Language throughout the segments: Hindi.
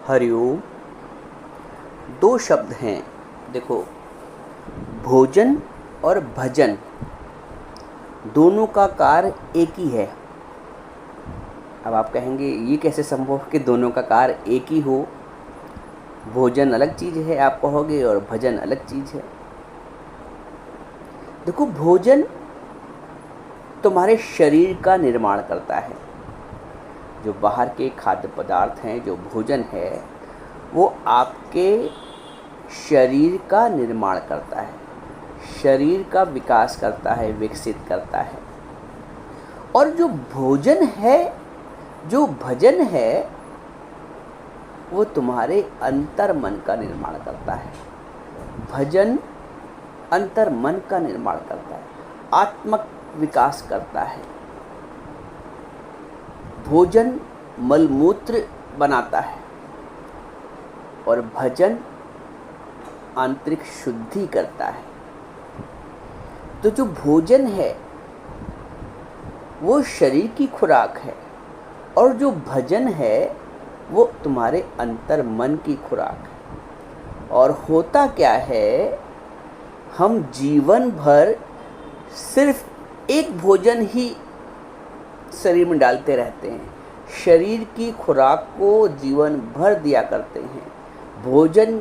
हरिओम। दो शब्द हैं, देखो, भोजन और भजन, दोनों का कार्य एक ही है। अब आप कहेंगे ये कैसे संभव कि दोनों का कार्य एक ही हो, भोजन अलग चीज़ है आप कहोगे और भजन अलग चीज़ है। देखो, भोजन तुम्हारे शरीर का निर्माण करता है। जो बाहर के खाद्य पदार्थ हैं, जो भोजन है, वो आपके शरीर का निर्माण करता है, शरीर का विकास करता है, विकसित करता है। और जो भोजन है, जो भजन है, वो तुम्हारे अंतर मन का निर्माण करता है। भजन अंतर मन का निर्माण करता है, आत्मक विकास करता है। भोजन मलमूत्र बनाता है और भजन आंतरिक शुद्धि करता है। तो जो भोजन है वो शरीर की खुराक है और जो भजन है वो तुम्हारे अंतर मन की खुराक है। और होता क्या है, हम जीवन भर सिर्फ एक भोजन ही शरीर में डालते रहते हैं, शरीर की खुराक को जीवन भर दिया करते हैं। भोजन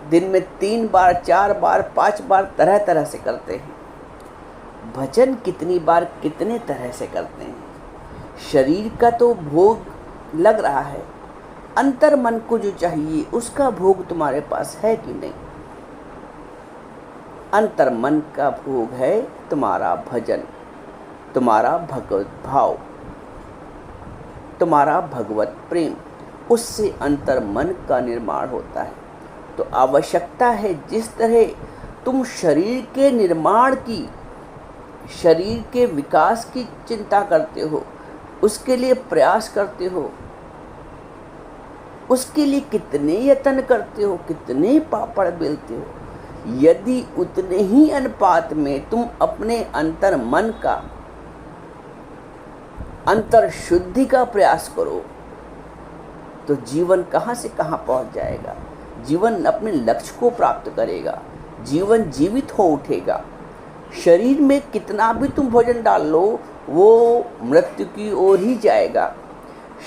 दिन में 3 बार, 4 बार, 5 बार तरह तरह से करते हैं। भजन कितनी बार, कितने तरह से करते हैं। शरीर का तो भोग लग रहा है, अंतर मन को जो चाहिए उसका भोग तुम्हारे पास है कि नहीं? अंतर मन का भोग है तुम्हारा भजन, तुम्हारा भगवत भाव, तुम्हारा भगवत प्रेम। उससे अंतर मन का निर्माण होता है। तो आवश्यकता है, जिस तरह तुम शरीर के निर्माण की, शरीर के विकास की चिंता करते हो, उसके लिए प्रयास करते हो, उसके लिए कितने यत्न करते हो, कितने पापड़ बेलते हो, यदि उतने ही अनुपात में तुम अपने अंतर मन का, अंतर शुद्धि का प्रयास करो, तो जीवन कहाँ से कहाँ पहुँच जाएगा। जीवन अपने लक्ष्य को प्राप्त करेगा, जीवन जीवित हो उठेगा। शरीर में कितना भी तुम भोजन डाल लो, वो मृत्यु की ओर ही जाएगा।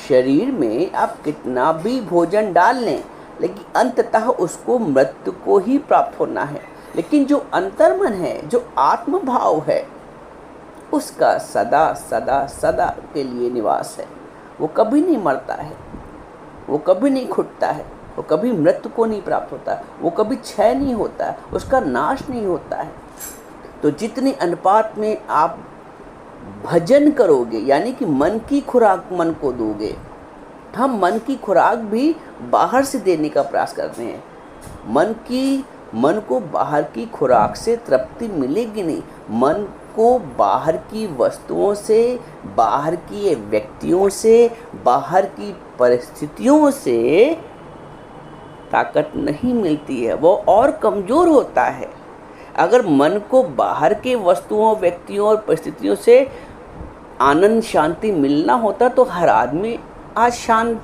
शरीर में आप कितना भी भोजन डाल लें, लेकिन अंततः उसको मृत्यु को ही प्राप्त होना है। लेकिन जो अंतर्मन है, जो आत्मभाव है, उसका सदा सदा सदा के लिए निवास है। वो कभी नहीं मरता है, वो कभी नहीं खुटता है, वो कभी मृत्यु को नहीं प्राप्त होता, वो कभी क्षय नहीं होता है, उसका नाश नहीं होता है। तो जितने अनुपात में आप भजन करोगे, यानी कि मन की खुराक मन को दोगे। हम मन की खुराक भी बाहर से देने का प्रयास करते हैं। मन को बाहर की खुराक से तृप्ति मिलेगी नहीं। मन को बाहर की वस्तुओं से, बाहर की व्यक्तियों से, बाहर की परिस्थितियों से ताकत नहीं मिलती है, वो और कमज़ोर होता है। अगर मन को बाहर के वस्तुओं, व्यक्तियों और परिस्थितियों से आनंद शांति मिलना होता तो हर आदमी आज शांत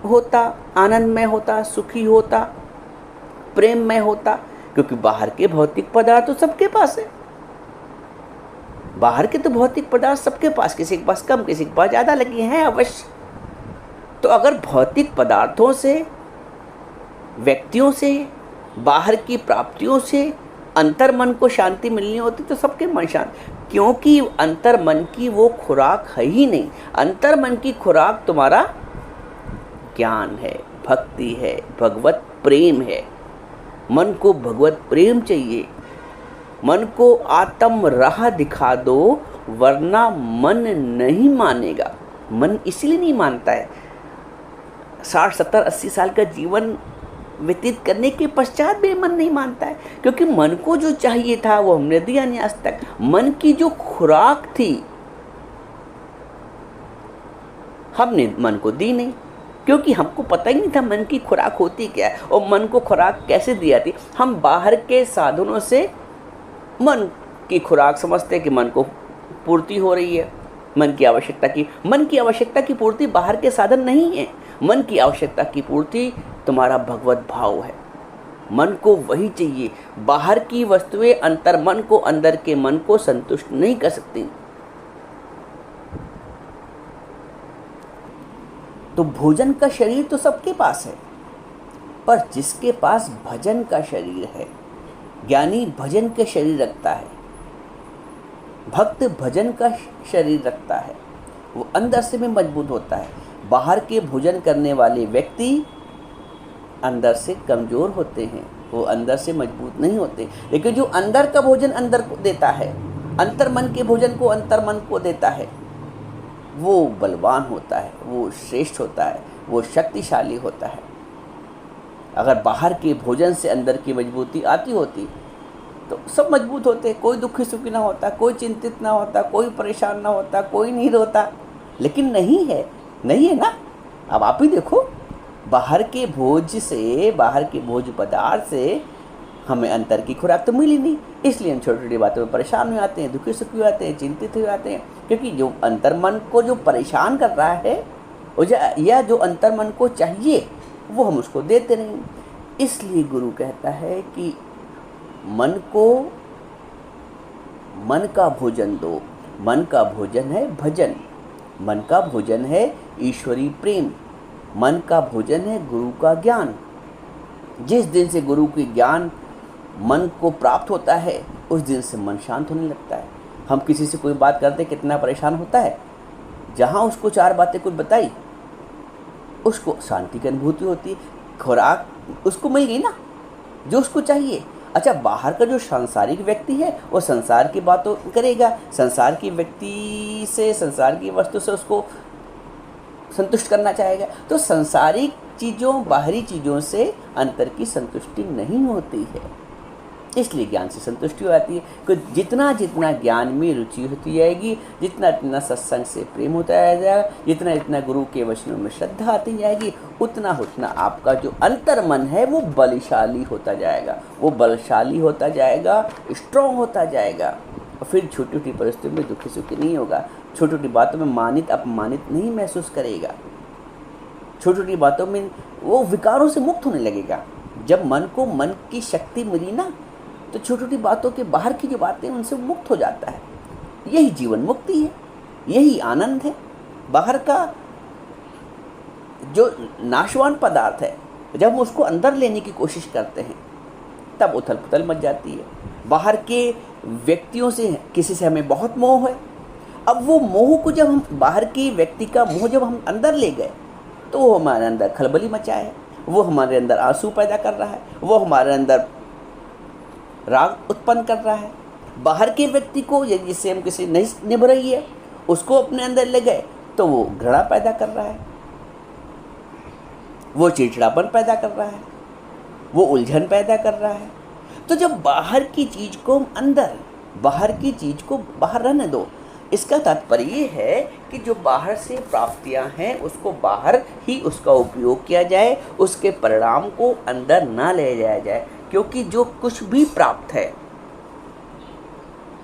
होता, आनंदमय होता, सुखी होता, प्रेममय होता। क्योंकि बाहर के भौतिक पदार्थ तो सबके पास है। बाहर के तो भौतिक पदार्थ सबके पास, किसी के पास कम, किसी के पास ज़्यादा लगी हैं अवश्य। तो अगर भौतिक पदार्थों से, व्यक्तियों से, बाहर की प्राप्तियों से अंतर मन को शांति मिलनी होती तो सबके मन शांत। क्योंकि अंतर मन की वो खुराक है ही नहीं। अंतर मन की खुराक तुम्हारा ज्ञान है, भक्ति है, भगवत प्रेम है। मन को भगवत प्रेम चाहिए। मन को आत्म राह दिखा दो, वरना मन नहीं मानेगा। मन इसलिए नहीं मानता है। 60, 70, 80 साल का जीवन व्यतीत करने के पश्चात भी मन नहीं मानता है, क्योंकि मन को जो चाहिए था वो हमने दिया नहीं आज तक। मन की जो खुराक थी हमने मन को दी नहीं, क्योंकि हमको पता ही नहीं था मन की खुराक होती क्या है और मन को खुराक कैसे दिया थी। हम बाहर के साधनों से मन की खुराक समझते कि मन को पूर्ति हो रही है। मन की आवश्यकता की पूर्ति बाहर के साधन नहीं है। मन की आवश्यकता की पूर्ति तुम्हारा भगवत भाव है। मन को वही चाहिए। बाहर की वस्तुएं अंतर मन को, अंदर के मन को संतुष्ट नहीं कर सकती। तो भोजन का शरीर तो सबके पास है, पर जिसके पास भजन का शरीर है, ज्ञानी भजन के शरीर रखता है, भक्त भजन का शरीर रखता है, वो अंदर से भी मजबूत होता है। बाहर के भोजन करने वाले व्यक्ति अंदर से कमज़ोर होते हैं, वो अंदर से मजबूत नहीं होते। लेकिन जो अंदर का भोजन अंदर को देता है, अंतर मन के भोजन को अंतर मन को देता है, वो बलवान होता है, वो श्रेष्ठ होता है, वो शक्तिशाली होता है। अगर बाहर के भोजन से अंदर की मजबूती आती होती तो सब मजबूत होते, कोई दुखी सुखी ना होता, कोई चिंतित ना होता, कोई परेशान ना होता, कोई नहीं रोता। लेकिन नहीं है ना। अब आप ही देखो, बाहर के भोज से, बाहर के भोज पदार्थ से हमें अंतर की खुराक तो मिली नहीं, इसलिए हम छोटी छोटी बातों में परेशान हो जाते हैं, दुखी सुखी हो जाते हैं, चिंतित हो जाते हैं। क्योंकि जो अंतर मन को जो परेशान कर रहा है, या जो अंतर मन को चाहिए, वो हम उसको देते नहीं। इसलिए गुरु कहता है कि मन को मन का भोजन दो। मन का भोजन है भजन, मन का भोजन है ईश्वरी प्रेम, मन का भोजन है गुरु का ज्ञान। जिस दिन से गुरु के ज्ञान मन को प्राप्त होता है, उस दिन से मन शांत होने लगता है। हम किसी से कोई बात करते कितना परेशान होता है, जहाँ उसको चार बातें कुछ बताई, उसको शांति की अनुभूति होती है। खुराक उसको मिल गई ना जो उसको चाहिए। अच्छा, बाहर का जो सांसारिक व्यक्ति है, वो संसार की बातों करेगा, संसार की व्यक्ति से, संसार की वस्तु से उसको संतुष्ट करना चाहेगा। तो संसारिक चीज़ों, बाहरी चीज़ों से अंतर की संतुष्टि नहीं होती है, इसलिए ज्ञान से संतुष्टि हो जाती है। कि जितना जितना ज्ञान में रुचि होती जाएगी, जितना जितना सत्संग से प्रेम होता जाएगा, जितना जितना गुरु के वचनों में श्रद्धा आती जाएगी, उतना उतना आपका जो अंतर मन है वो बलशाली होता जाएगा, वो बलशाली होता जाएगा, स्ट्रॉन्ग होता जाएगा। और फिर छोटी छोटी परिस्थितियों में दुखी सुखी नहीं होगा, छोटी छोटी बातों में मानित अपमानित नहीं महसूस करेगा, छोटी छोटी बातों में वो विकारों से मुक्त होने लगेगा। जब मन को मन की शक्ति मिली ना, तो छोटी छोटी बातों के बाहर की जो बातें उनसे मुक्त हो जाता है। यही जीवन मुक्ति है, यही आनंद है। बाहर का जो नाशवान पदार्थ है, जब हम उसको अंदर लेने की कोशिश करते हैं, तब उथल पुथल मच जाती है। बाहर के व्यक्तियों से, किसी से हमें बहुत मोह है, अब वो मोह को जब हम, बाहर के व्यक्ति का मोह जब हम अंदर ले गए, तो वो हमारे अंदर खलबली मचाए, वो हमारे अंदर आंसू पैदा कर रहा है, वो हमारे अंदर राग उत्पन्न कर रहा है। बाहर के व्यक्ति को, जिससे हम किसी नहीं निभ रही है, उसको अपने अंदर ले गए तो वो घृणा पैदा कर रहा है, वो चिड़चिड़ापन पैदा कर रहा है, वो उलझन पैदा कर रहा है। तो जब बाहर की चीज़ को हम अंदर, बाहर की चीज़ को बाहर रहने दो। इसका तात्पर्य ये है कि जो बाहर से प्राप्तियां हैं, उसको बाहर ही उसका उपयोग किया जाए, उसके परिणाम को अंदर ना ले जाया जाए। क्योंकि जो कुछ भी प्राप्त है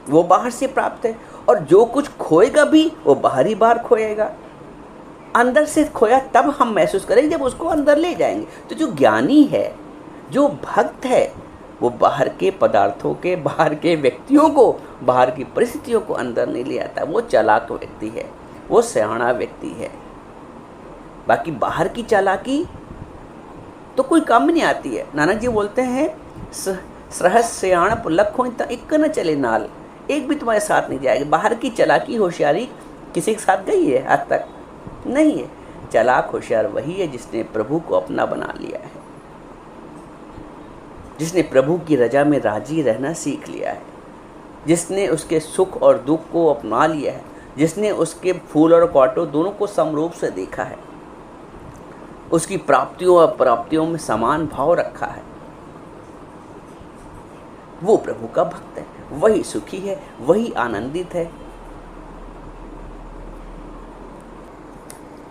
वो बाहर से प्राप्त है, और जो कुछ खोएगा भी वो बाहरी बाहर खोएगा। अंदर से खोया तब हम महसूस करेंगे जब उसको अंदर ले जाएंगे। तो जो ज्ञानी है, जो भक्त है, वो बाहर के पदार्थों के, बाहर के व्यक्तियों को, बाहर की परिस्थितियों को अंदर नहीं ले आता। वो चालाक व्यक्ति है, वो सयाना व्यक्ति है। बाकी बाहर की चालाकी तो कोई काम में नहीं आती है। नानक जी बोलते हैं, सहज सयाण पुलक हो एक न चले नाल, एक भी तुम्हारे साथ नहीं जाएगा। बाहर की चालाकी होशियारी किसी के साथ गई है आज तक? नहीं है। चालाक होशियार वही है जिसने प्रभु को अपना बना लिया है, जिसने प्रभु की रजा में राजी रहना सीख लिया है, जिसने उसके सुख और दुख को अपना लिया है, जिसने उसके फूल और कांटों दोनों को समरूप से देखा है, उसकी प्राप्तियों और अप्राप्तियों में समान भाव रखा है, वो प्रभु का भक्त है। वही सुखी है, वही आनंदित है।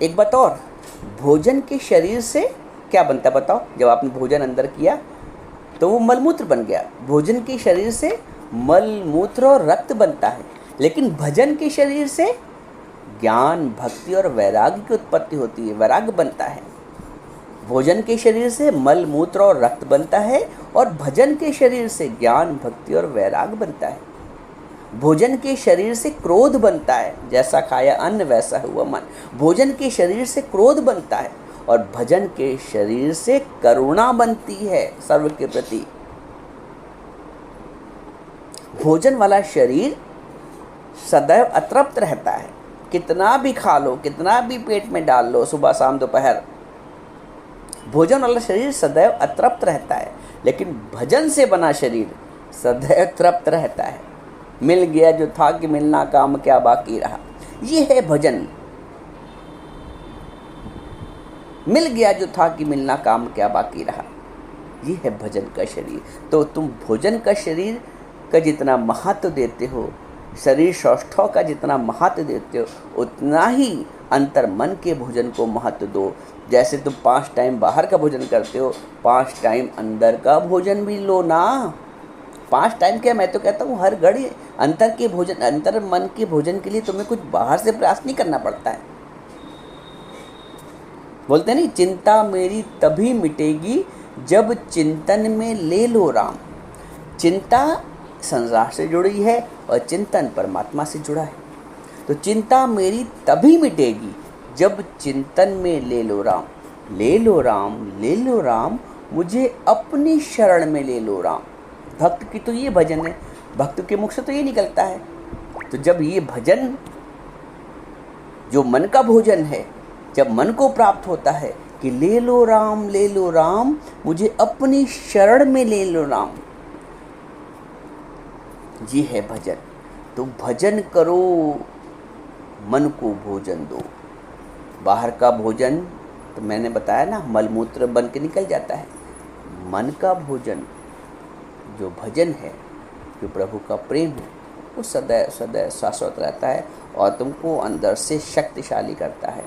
एक बात और, भोजन के शरीर से क्या बनता बताओ? जब आपने भोजन अंदर किया तो वो मलमूत्र बन गया। भोजन के शरीर से मलमूत्र और रक्त बनता है, लेकिन भजन के शरीर से ज्ञान, भक्ति और वैराग्य की उत्पत्ति होती है, वैराग्य बनता है। भोजन के शरीर से मल मूत्र और रक्त बनता है और भजन के शरीर से ज्ञान भक्ति और वैराग बनता है। भोजन के शरीर से क्रोध बनता है, जैसा खाया अन्न वैसा हुआ मन। भोजन के शरीर से क्रोध बनता है और भजन के शरीर से करुणा बनती है सर्व के प्रति। भोजन वाला शरीर सदैव अतृप्त रहता है, कितना भी खा लो, कितना भी पेट में डाल लो, सुबह शाम दोपहर, भोजन वाला शरीर सदैव अतृप्त रहता है। लेकिन भजन से बना शरीर सदैव तृप्त रहता है। मिल गया जो था कि मिलना, काम क्या बाकी रहा, ये है भजन। मिल गया जो था कि मिलना, काम क्या बाकी रहा, ये है भजन का शरीर। तो तुम भोजन का शरीर का जितना महत्व देते हो, शरीर सौष्ठव का जितना महत्व देते हो, उतना ही अंतर मन के भोजन को महत्व दो। जैसे तुम 5 टाइम बाहर का भोजन करते हो, 5 टाइम अंदर का भोजन भी लो ना। 5 टाइम क्या, मैं तो कहता हूँ हर घड़ी अंतर के भोजन, अंतर मन के भोजन के लिए तुम्हें कुछ बाहर से प्रयास नहीं करना पड़ता है। बोलते नहीं, चिंता मेरी तभी मिटेगी जब चिंतन में ले लो राम। चिंता संसार से जुड़ी है और चिंतन परमात्मा से जुड़ा है। तो चिंता मेरी तभी मिटेगी जब चिंतन में ले लो राम। ले लो राम, ले लो राम, मुझे अपनी शरण में ले लो राम। भक्त की तो ये भजन है, भक्त के मुख से तो ये निकलता है। तो जब ये भजन जो मन का भोजन है, जब मन को प्राप्त होता है कि ले लो राम, मुझे अपनी शरण में ले लो राम, ये है भजन। तो भजन करो, मन को भोजन दो। बाहर का भोजन तो मैंने बताया ना, मलमूत्र बन के निकल जाता है। मन का भोजन जो भजन है, जो प्रभु का प्रेम है, वो सदैव सदैव शाश्वत रहता है और तुमको अंदर से शक्तिशाली करता है।